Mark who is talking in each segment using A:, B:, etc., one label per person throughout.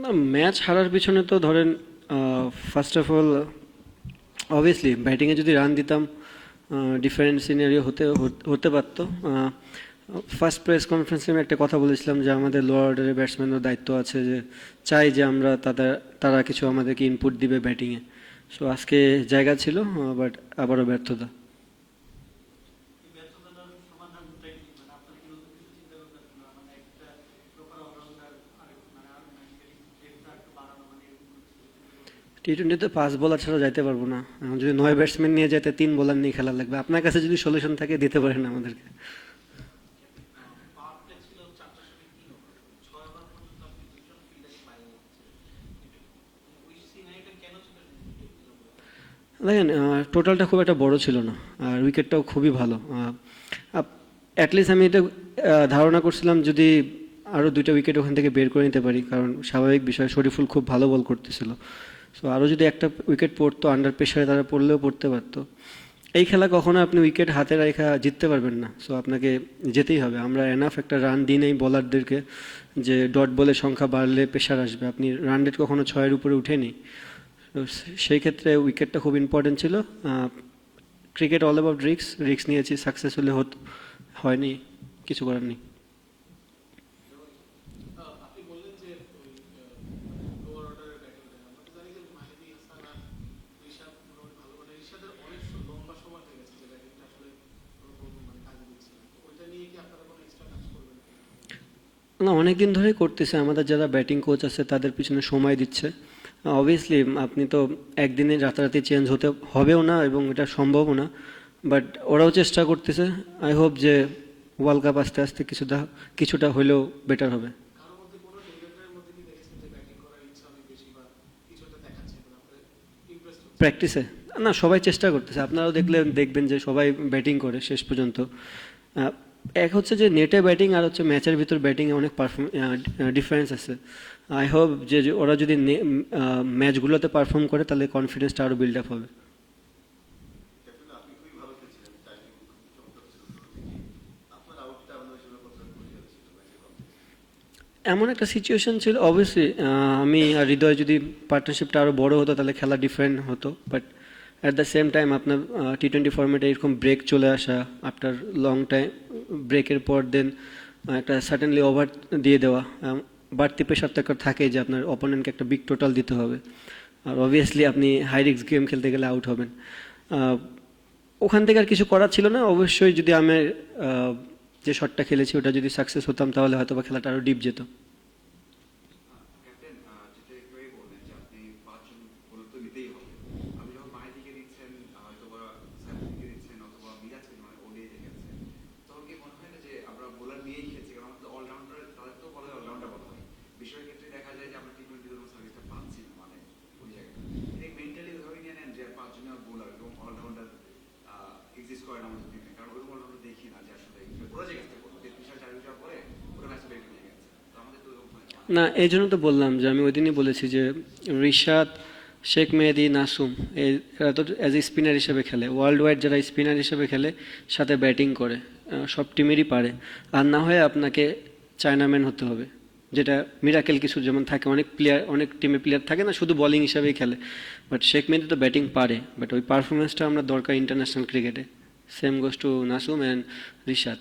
A: না, ম্যাচ হারার পিছনে তো ধরেন ফার্স্ট অফ অল অবভিয়াসলি ব্যাটিংয়ে যদি রান দিতাম ডিফারেন্ট সিনারিও হতে পারতো। ফার্স্ট প্রেস কনফারেন্সে আমি একটা কথা বলেছিলাম যে আমাদের লোয়ার অর্ডারের ব্যাটসম্যানের দায়িত্ব আছে, যে চাই যে আমরা তারা কিছু আমাদেরকে ইনপুট দিবে ব্যাটিংয়ে। সো আজকে জায়গা ছিল, বাট আবারও ব্যর্থতা। টি-টোয়েন্টিতে 5 বোলার ছাড়া যাইতে পারবো না। এখন যদি 9 ব্যাটসম্যান নিয়ে যেতে 3 বোলার নিয়ে খেলা লাগবে। আপনার কাছে যদি সলিউশন থাকে দিতে পারেন আমাদেরকে। দেখেন, টোটালটা খুব একটা বড় ছিল না, আর উইকেটটাও খুবই ভালো। অ্যাটলিস্ট আমি এটা ধারণা করছিলাম যদি আরও 2টা উইকেট ওখান থেকে বের করে নিতে পারি, কারণ স্বাভাবিক বিষয় শরীফুল খুব ভালো বল করতেছিল। সো আরও যদি একটা উইকেট পড়তো, আন্ডার প্রেশারে তারা পড়লেও পড়তে পারতো। এই খেলা কখনো আপনি উইকেট হাতে রেখা জিততে পারবেন না। সো আপনাকে যেতেই হবে। আমরা এনাফ একটা রান দিই নেই বলারদেরকে, যে ডট বলের সংখ্যা বাড়লে প্রেশার আসবে। আপনি রান রেট কখনো 6-এর উপরে উঠেনি। তো সেই ক্ষেত্রে উইকেটটা খুব ইম্পর্টেন্ট ছিল। Cricket all about risk, risk নিয়েছি, সাকসেসফুলি হয়নি, কিছু করার নেই। না, অনেক দিন ধরেই করতেছে। আমাদের যারা ব্যাটিং কোচ আছে তাদের পিছনে সময় দিচ্ছে। অবভিয়াসলি আপনি তো একদিনে রাতারাতি চেঞ্জ হতে হবেও না, এবং এটা সম্ভবও না। বাট ওরাও চেষ্টা করতেছে। আই হোপ যে ওয়ার্ল্ড কাপ আস্তে আস্তে কিছুটা হলেও বেটার হবে। প্র্যাকটিসে না, সবাই চেষ্টা করতেছে। আপনারাও দেখবেন যে সবাই ব্যাটিং করে শেষ পর্যন্ত। আহ, এক হচ্ছে যে নেটে ব্যাটিং, আর হচ্ছে ম্যাচের ভিতর ব্যাটিংয়ে অনেক ডিফারেন্স আছে। আই হোপ যে ওরা যদি ম্যাচগুলোতে পারফর্ম করে তাহলে কনফিডেন্সটা আরও বিল্ড আপ হবে। এমন একটা সিচুয়েশন ছিল, অবভিয়াসলি আমি আর হৃদয় যদি পার্টনারশিপটা আরও বড় হতো তাহলে খেলা ডিফারেন্ট হতো। But at the same time আপনার টি-টোয়েন্টি ফর্মেটে এরকম ব্রেক চলে আসা, আফটার লং টাইম ব্রেকের পর দেন একটা সাডেনলি ওভার দিয়ে দেওয়া, বাড়তি প্রেশার তো একটা থাকে যে আপনার অপোনেন্টকে একটা বিগ টোটাল দিতে হবে। আর অবভিয়াসলি আপনি হাই রিস্ক গেম খেলতে গেলে আউট হবেন। আহ, ওখান থেকে আর কিছু করার ছিল না। অবশ্যই যদি আমি যে শটটা খেলেছি ওটা যদি সাকসেস হতাম তাহলে হয়তো বা খেলাটা আরও ডিপ যেত। না, এই জন্য তো বললাম যে আমি ওই দিনই বলেছি যে রিশাদ, শেখ মেহেদী, নাসুম, এরা তো অ্যাজ এ স্পিনার হিসেবে খেলে। ওয়ার্ল্ড ওয়াইড যারা স্পিনার হিসেবে খেলে সাথে ব্যাটিং করে, সব টিমেরই পারে। আর না হয় আপনাকে চায়নাম্যান হতে হবে, যেটা মিরাকেল কিছু যেমন থাকে। অনেক প্লেয়ার, অনেক টিমে প্লেয়ার থাকে না শুধু বোলিং হিসাবেই খেলে, বাট শেখ মেহেদী তো ব্যাটিং পারে। বাট ওই পারফরমেন্সটা আমরা দরকার ইন্টারন্যাশনাল ক্রিকেটে। Same goes to Nasum and Rishad.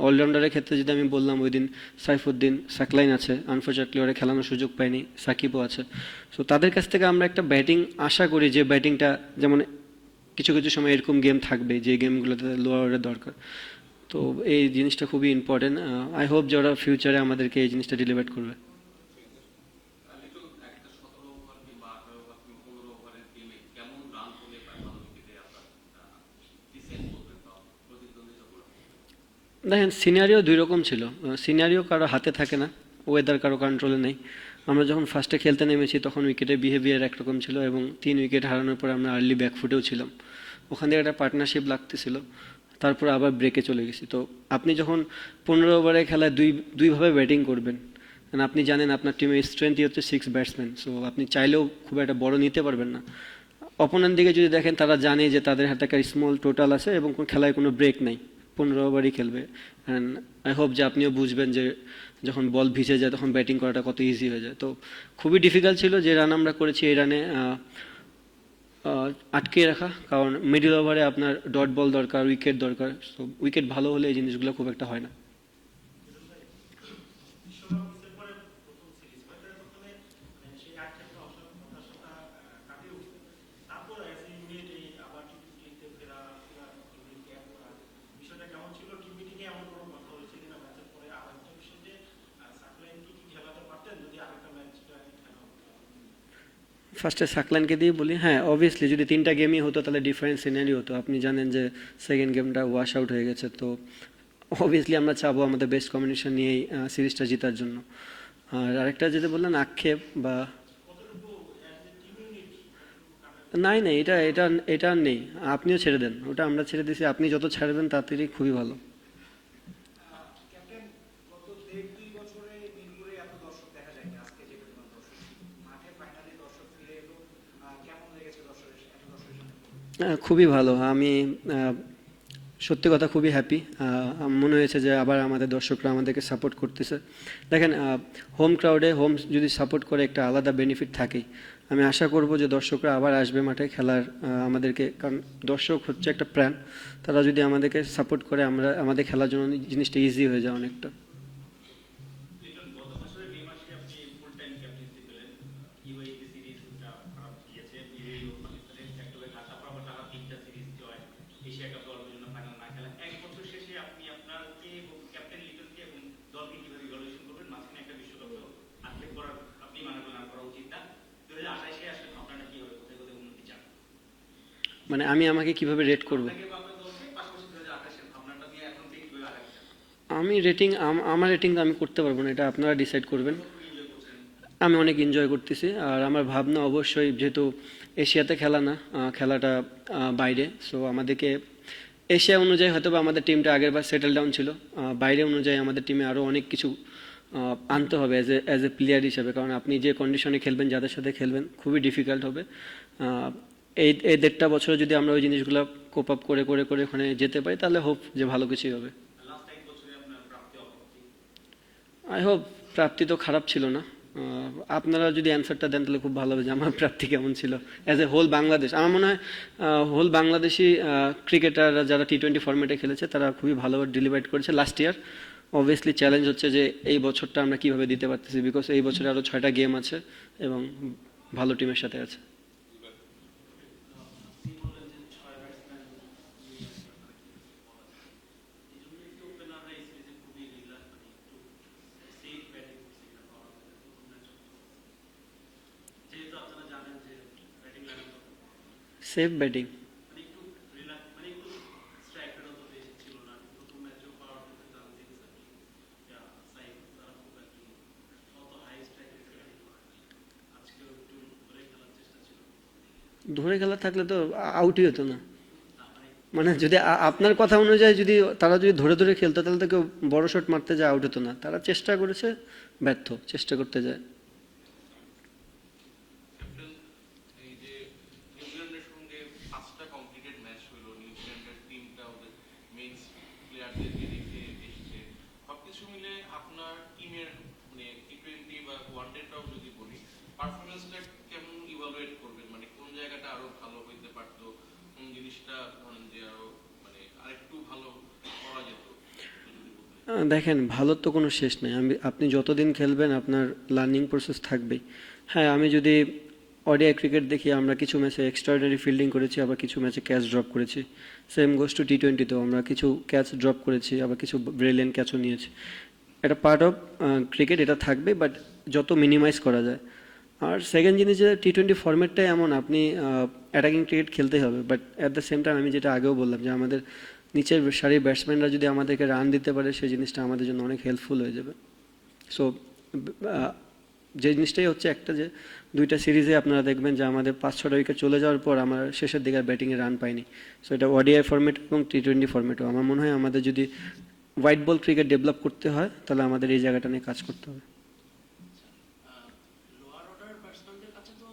A: অলরাউন্ডারের ক্ষেত্রে যদি আমি বললাম, ওই দিন সাইফুদ্দিন, সাকলাইন আছে, আনফর্চুনেটলি ওরা খেলানোর সুযোগ পায়নি, সাকিবও আছে। সো তাদের কাছ থেকে আমরা একটা ব্যাটিং আশা করি, যে ব্যাটিংটা যেমন কিছু কিছু সময় এরকম গেম থাকবে যে গেমগুলোতে লোয়ারের দরকার। তো এই জিনিসটা খুবই ইম্পর্টেন্ট। আই হোপ যে ওরা ফিউচারে আমাদেরকে এই জিনিসটা ডেলিভার করবে। দেখেন, সিনারিও 2 রকম ছিল। সিনারিও কারো হাতে থাকে না, ওয়েদার কারো কন্ট্রোলে নেই। আমরা যখন ফার্স্টে খেলতে নেমেছি তখন উইকেটের বিহেভিয়ার একরকম ছিল, এবং 3 উইকেট হারানোর পর আমরা আর্লি ব্যাকফুটেও ছিলাম। ওখান থেকে একটা পার্টনারশিপ লাগতেছিল, তারপর আবার ব্রেকে চলে গেছি। তো আপনি যখন 15 ওভারে খেলায় দুইভাবে ব্যাটিং করবেন, কারণ আপনি জানেন আপনার টিমের স্ট্রেংথই হচ্ছে 6 ব্যাটসম্যান। সো আপনি চাইলেও খুব একটা বড় নিতে পারবেন না। অপোনেন্ট দিকে যদি দেখেন, তারা জানে যে তাদের হাতে একটা স্মল টোটাল আছে এবং খেলায় কোনো ব্রেক নাই, 15 ওভারই খেলবে। অ্যান্ড আই হোপ যে আপনিও বুঝবেন যে যখন বল ভিজে যায় তখন ব্যাটিং করাটা কত ইজি হয়ে যায়। তো খুবই ডিফিকাল্ট ছিল যে রান আমরা করেছি, এই রানে আটকে রাখা, কারণ মিডল ওভারে আপনার ডট বল দরকার, উইকেট দরকার। তো উইকেট ভালো হলে এই জিনিসগুলো খুব একটা হয় না। ফার্স্টে সাকলানকে দিয়ে বলি, হ্যাঁ অবভিয়াসলি যদি 3টা গেমই হতো তাহলে ডিফারেন্ট সিনারি হতো। আপনি জানেন যে সেকেন্ড গেমটা ওয়াশ আউট হয়ে গেছে, তো অবভিয়াসলি আমরা চাবো আমাদের বেস্ট কম্বিনেশন নিয়েই সিরিজটা জেতার জন্য। আর আরেকটা যেটা বললেন আক্ষেপ বা, নাই নাই, এটা এটা এটা আর নেই। আপনিও ছেড়ে দেন, ওটা আমরা ছেড়ে দিয়েছি, আপনি যত ছাড়বেন তাড়াতাড়ি খুবই ভালো। খুবই ভালো। আমি আহ, সত্যি কথা খুবই হ্যাপি। মনে হয়েছে যে আবার আমাদের দর্শকরা আমাদেরকে সাপোর্ট করতেছে। দেখেন, হোম ক্রাউডে হোম যদি সাপোর্ট করে একটা আলাদা বেনিফিট থাকেই। আমি আশা করব যে দর্শকরা আবার আসবে মাঠে খেলার আমাদেরকে, কারণ দর্শক হচ্ছে একটা প্রাণ। তারা যদি আমাদেরকে সাপোর্ট করে, আমরা আমাদের খেলার জন্য জিনিসটা ইজি হয়ে যায় অনেকটা। মানে আমি আমাকে কিভাবে রেট করব? আমি রেটিং, আমার রেটিং আমি করতে পারবো না, এটা আপনারা ডিসাইড করবেন। আমি অনেক এনজয় করতেছি, আর আমার ভাবনা অবশ্যই, যেহেতু এশিয়াতে খেলা না, খেলাটা বাইরে, সো আমাদেরকে এশিয়া অনুযায়ী হয়তো বা আমাদের টিমটা আগের বার সেটেল ডাউন ছিল। বাইরে অনুযায়ী আমাদের টিমে আরও অনেক কিছু আনতে হবে অ্যাজ এ প্লেয়ার হিসেবে, কারণ আপনি যে কন্ডিশনে খেলবেন, যাদের সাথে খেলবেন, খুবই ডিফিকাল্ট হবে। আহ, এই এই 1.5 বছরে যদি আমরা ওই জিনিসগুলো কোপ আপ করে করে করে ওখানে যেতে পারি, তাহলে হোপ যে ভালো কিছুই হবে। I hope. প্রাপ্তি তো খারাপ ছিল না। আপনারা যদি অ্যান্সারটা দেন তাহলে খুব ভালো হবে যে আমার প্রাপ্তি কেমন ছিল অ্যাজ এ হোল বাংলাদেশ। আমার মনে হয় হোল বাংলাদেশি ক্রিকেটাররা যারা T20 ফরম্যাটে খেলেছে তারা খুবই ভালোভাবে ডেলিভার করেছে লাস্ট ইয়ার। অবভিয়াসলি চ্যালেঞ্জ হচ্ছে যে এই বছরটা আমরা কিভাবে দিতে পারতেছি, বিকজ এই বছরে আরও 6টা গেম আছে এবং ভালো টিমের সাথে আছে। Safe batting. ধরে খেলা থাকলে তো আউটই হতো না। মানে যদি আপনার কথা অনুযায়ী যদি তারা যদি ধরে ধরে খেলতো তাহলে তো কেউ বড় শট মারতে যায় আউট হতো না। তারা চেষ্টা করেছে, ব্যর্থ, চেষ্টা করতে যায়।
B: ক্যাপ্টেন, এই যে নিউজিল্যান্ডের সঙ্গে 5টা কমপ্লিটেড ম্যাচ হলো, নিউজিল্যান্ডের টিমটা ওদের মেইন প্লেয়ারদেরকে রেখে এসেছে, সবকিছু মিলে আপনার টিমের মানে T20 বা ওয়ানডেটাও যদি বলি, পারফরমেন্সটা কেমন ইভালুয়েট করবেন? মানে কোন জায়গাটা আরো ভালো হইতে পারতো, কোন জিনিসটা ধরেন যে আরো মানে আরেকটু ভালো করা যেত, একটু যদি বলতেন।
A: দেখেন, ভালোর তো কোনো শেষ নেই। আপনি যতদিন খেলবেন আপনার লার্নিং প্রসেস থাকবেই। হ্যাঁ, আমি যদি ওডিআই ক্রিকেট দেখি, আমরা কিছু ম্যাচে এক্সট্রাঅর্ডিনারি ফিল্ডিং করেছি, আবার কিছু ম্যাচে ক্যাচ ড্রপ করেছি। সেম গোস টু T20তেও আমরা কিছু ক্যাচ ড্রপ করেছি, আবার কিছু ব্রিলিয়ান্ট ক্যাচও নিয়েছি। এটা পার্ট অফ ক্রিকেট, এটা থাকবে, বাট যত মিনিমাইজ করা যায়। আর সেকেন্ড জিনিস যে T20 ফরম্যাটটাই এমন, আপনি অ্যাটাকিং ক্রিকেট খেলতেই হবে, but at the same time আমি যেটা আগেও বললাম যে আমাদের নিচের সারির ব্যাটসম্যানরা যদি আমাদেরকে রান দিতে পারে, সেই জিনিসটা আমাদের জন্য অনেক হেল্পফুল হয়ে যাবে। সো যে জিনিসটাই হচ্ছে একটা, যে 2টা সিরিজে আপনারা দেখবেন যে আমাদের 5-6টা উইকেট চলে যাওয়ার পর আমরা শেষের দিকে ব্যাটিংয়ে রান পাইনি। সো এটা ওডিআই ফরম্যাট এবং T20 ফরম্যাটও আমার মনে হয় আমাদের যদি হোয়াইট বল ক্রিকেট ডেভেলপ করতে হয় তাহলে আমাদের এই জায়গাটা নিয়ে কাজ করতে হবে।
C: লোয়ার অর্ডার ব্যাটসম্যানদের কাছে তো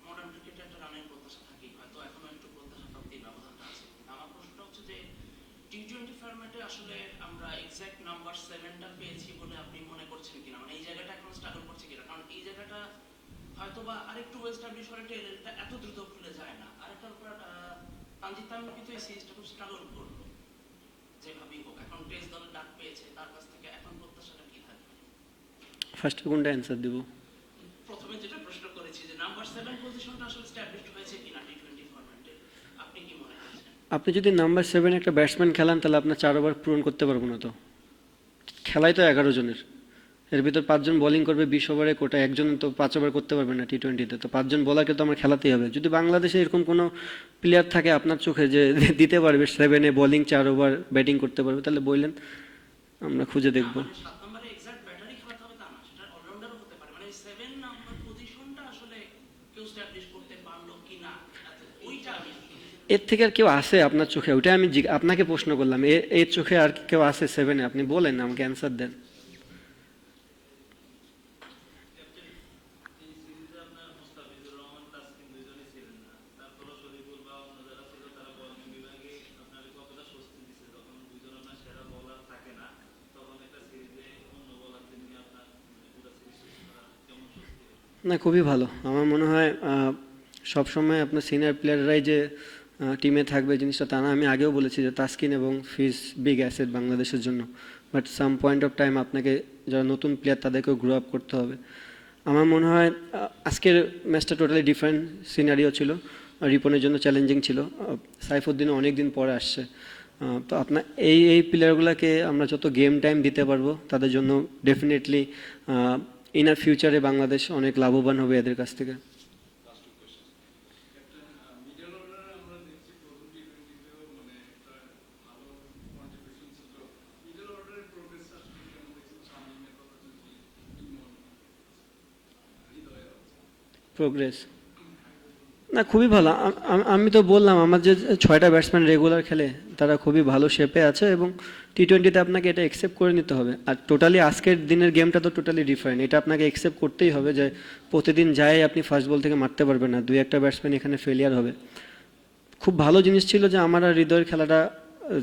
C: মডার্ন ক্রিকেটে একটা রানের প্রত্যাশা থাকেই, হয়তো এখনো একটু প্রত্যাশা প্রাপ্তির ব্যবধানটা আছে। কিন্তু আমার প্রশ্নটা হচ্ছে যে টি-20 ফরম্যাটে আসলে আমরা এক্সাক্ট নাম্বার 7টা পেয়েছি বলে আপনি মনে করছেন কিনা, মানে এই জায়গাটা এখন স্ট্রাগল করছে কিনা, কারণ এই জায়গাটা হয়তোবা আরেকটু এস্টাবলিশ হলে টেলটা এত দ্রুত খুলে যায় না। আরেকটা ব্যাপার, তানজিদ তামিম কিন্তু এই সিরিজটা খুব স্ট্রাগল করলো যেভাবেই হোক, এখন টেস্ট দলের ডাক পেয়েছে, তার কাছ থেকে এখন প্রত্যাশাটা কি থাকবে?
A: ফার্স্টে কোনটা অ্যান্সার দেবো?
C: প্রথমে যেটা প্রশ্ন করেছি যে নাম্বার 7 পজিশনটা আসলে স্ট্যাবলিশড হয়েছে কিনা টি-20 ফরম্যাটে, আপনি কি মনে করছেন?
A: আপনি যদি নাম্বার 7 একটা ব্যাটসম্যান খেলান তাহলে আপনার 4 ওভার পূরণ করতে পারবো না তো। খেলাই তো 11 জনের, এর ভিতর 5 জন বোলিং করবে 20 ওভারে, কোটা একজন তো 5 ওভার করতে পারবে না টি-20তে, তো 5 জন বোলারকে তো আমার খেলাতেই হবে। যদি বাংলাদেশে এরকম কোনো প্লেয়ার থাকে আপনার চোখে যে দিতে পারবে 7-এ বোলিং 4 ওভার ব্যাটিং করতে পারবে, তাহলে বললেন, আমরা খুঁজে দেখবো।
C: মানে 7 নম্বরে এক্সাক্ট ব্যাটারি খেলাতে হবে তা না, সেটা অলরাউন্ডারও হতে পারে, মানে 7 নাম্বার পজিশনটা আসলে কেউ স্ট্যাবলিশ করতে পারলো কিনা, ওইটা আমি
A: এর থেকে আর কেউ আসে আপনার চোখে? ওইটা আমি আপনাকে প্রশ্ন করলাম, এর চোখে আর কেউ আসে 7-এ? আপনি বলেন, আমাকে অ্যান্সার দেন। না, খুবই ভালো। আমার মনে হয় সবসময় আপনার সিনিয়র প্লেয়াররাই যে টিমে থাকবে জিনিসটা তা না। আমি আগেও বলেছি যে তাসকিন এবং ফিজ বিগ অ্যাসেট বাংলাদেশের জন্য, but some point of time আপনাকে যারা নতুন প্লেয়ার তাদেরকেও গ্রো আপ করতে হবে। আমার মনে হয় আজকের ম্যাচটা টোটালি ডিফারেন্ট সিনারিও ছিল, রিপনের জন্য চ্যালেঞ্জিং ছিল। সাইফুদ্দিনও অনেক দিন পরে আসছে, তো আপনার এই প্লেয়ারগুলোকে আমরা যত গেম টাইম দিতে পারবো তাদের জন্য ডেফিনেটলি ইনার ফিউচারে বাংলাদেশ অনেক লাভবান হবে এদের কাছ থেকে। প্রোগ্রেস না, খুবই ভালো। আমি তো বললাম আমার যে 6টা ব্যাটসম্যান রেগুলার খেলে তারা খুবই ভালো শেপে আছে, এবং টি-20তে আপনাকে এটা অ্যাকসেপ্ট করে নিতে হবে। আর টোটালি আজকের দিনের গেমটা তো টোটালি ডিফারেন্ট, এটা আপনাকে অ্যাকসেপ্ট করতেই হবে যে প্রতিদিন যায় আপনি ফার্স্ট বল থেকে মারতে পারবেন না, 2-1টা ব্যাটসম্যান এখানে ফেলিয়ার হবে। খুব ভালো জিনিস ছিল যে আমার আর হৃদয়ের খেলাটা,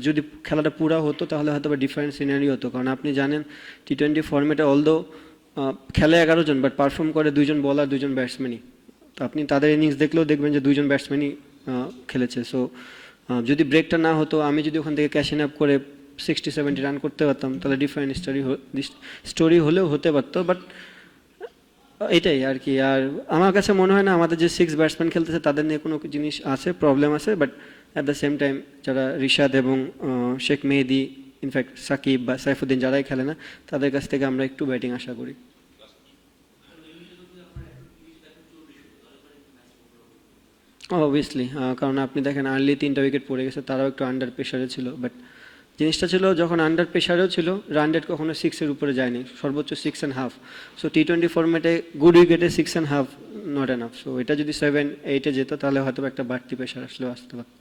A: যদি খেলাটা পুরা হতো তাহলে হয়তো বা ডিফারেন্ট সিনারি হতো, কারণ আপনি জানেন টি-20 ফর্মেটে অলদো খেলে 11 জন, বাট পারফর্ম করে 2 জন বলার 2 জন ব্যাটসম্যানই। তো আপনি তাদের ইনিংস দেখলেও দেখবেন যে 2 জন ব্যাটসম্যানই খেলেছে। সো যদি ব্রেকটা না হতো, আমি যদি ওখান থেকে ক্যাশ আপ করে 60-70 রান করতে পারতাম তাহলে ডিফারেন্ট স্টোরি হলেও হতে পারতো, বাট এটাই আর কি। আর আমার কাছে মনে হয় না আমাদের যে 6 ব্যাটসম্যান খেলতেছে তাদের নিয়ে কোনো জিনিস আছে, প্রবলেম আছে, but at the same time যারা রিশাদ এবং শেখ মেহেদি, ইনফ্যাক্ট সাকিব বা সাইফুদ্দিন যারাই খেলে না, তাদের কাছ থেকে আমরা একটু ব্যাটিং আশা করি। অবভিয়াসলি, কারণ আপনি দেখেন আর্লি 3টা উইকেট পড়ে গেছে, তারাও একটু আন্ডার প্রেশারে ছিল, বাট জিনিসটা ছিল যখন আন্ডার প্রেশারেও ছিল রান রেট কখনো 6-এর উপরে যায়নি, সর্বোচ্চ 6.5। সো টি-20 ফর্মেটে গুড উইকেটে 6.5 নট এনাফ। সো এটা যদি 7-8-এ যেত তাহলে হয়তো একটা বাড়তি প্রেশার আসলেও আসতে পারত।